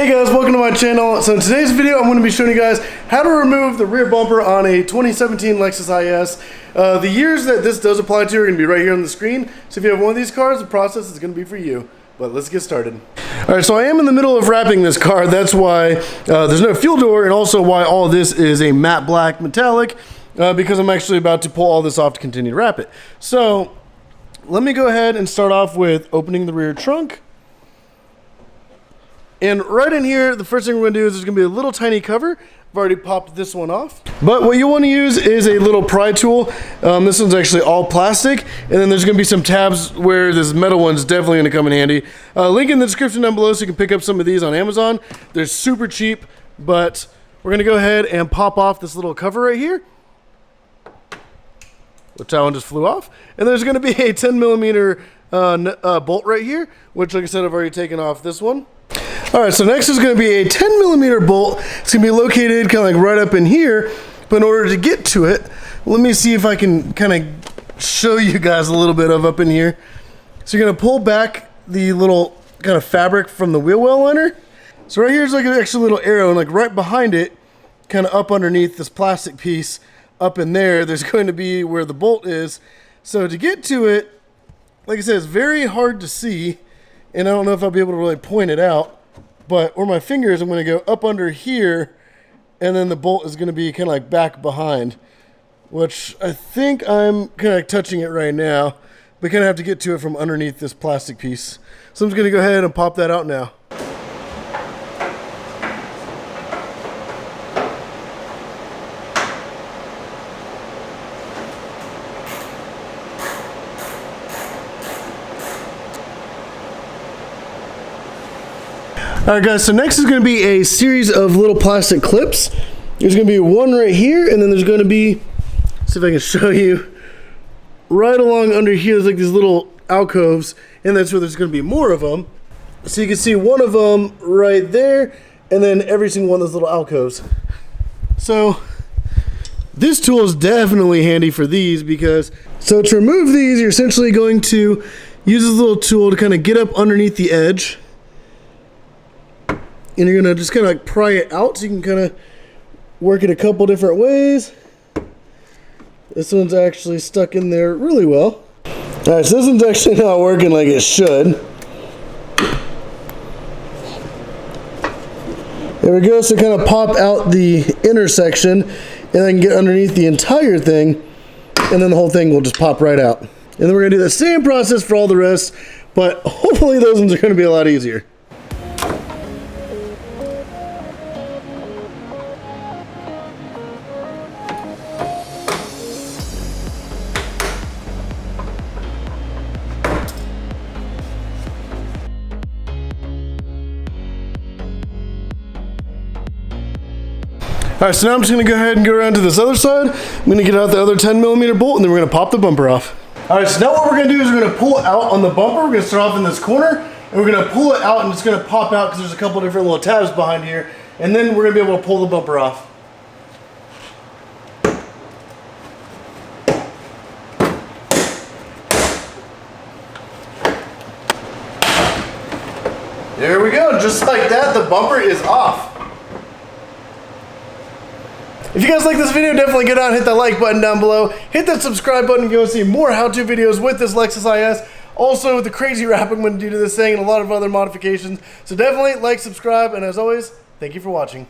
Hey guys, welcome to my channel. So in today's video, I'm going to be showing you guys how to remove the rear bumper on a 2017 Lexus IS. The years that this does apply to are going to be right here on the screen. So if you have one of these cars, the process is going to be for you. But let's get started. All right, so I am in the middle of wrapping this car. That's why there's no fuel door, and also why all this is a matte black metallic, because I'm actually about to pull all this off to continue to wrap it. So let me go ahead and start off with opening the rear trunk. And right in here, the first thing we're gonna do is there's gonna be a little tiny cover. I've already popped this one off. But what you wanna use is a little pry tool. This one's actually all plastic. And then there's gonna be some tabs where this metal one's definitely gonna come in handy. Link in the description down below so you can pick up some of these on Amazon. They're super cheap, but we're gonna go ahead and pop off this little cover right here. Which that one just flew off. And there's gonna be a 10mm bolt right here, which like I said, I've already taken off this one. All right, so next is going to be a 10mm bolt. It's going to be located kind of like right up in here. But in order to get to it, let me see if I can kind of show you guys a little bit of up in here. So you're going to pull back the little kind of fabric from the wheel well liner. So right here is like an extra little arrow, and like right behind it, kind of up underneath this plastic piece, up in there, there's going to be where the bolt is. So to get to it, like I said, it's very hard to see, and I don't know if I'll be able to really point it out. But where my finger is, I'm going to go up under here, and then the bolt is going to be kind of like back behind, which I think I'm kind of touching it right now, but kind of have to get to it from underneath this plastic piece. So I'm just going to go ahead and pop that out now. Alright guys, so next is going to be a series of little plastic clips. There's going to be one right here, and then there's going to be, see if I can show you, right along under here, there's like these little alcoves, and that's where there's going to be more of them. So you can see one of them right there, and then every single one of those little alcoves. So this tool is definitely handy for these because, so to remove these, you're essentially going to use this little tool to kind of get up underneath the edge. And you're going to just kind of like pry it out, so you can kind of work it a couple different ways. This one's actually stuck in there really well. Alright, so this one's actually not working like it should. There we go, so kind of pop out the intersection, and then get underneath the entire thing, and then the whole thing will just pop right out. And then we're going to do the same process for all the rest, but hopefully those ones are going to be a lot easier. Alright, so now I'm just going to go ahead and go around to this other side. I'm going to get out the other 10mm bolt, and then we're going to pop the bumper off. Alright, so now what we're going to do is we're going to pull it out on the bumper. We're going to start off in this corner, and we're going to pull it out, and it's going to pop out because there's a couple different little tabs behind here. And then we're going to be able to pull the bumper off. There we go, just like that, the bumper is off. If you guys like this video, definitely go down and hit that like button down below. Hit that subscribe button if you want to see more how-to videos with this Lexus IS. Also, the crazy wrap I'm going to do to this thing and a lot of other modifications. So definitely like, subscribe, and as always, thank you for watching.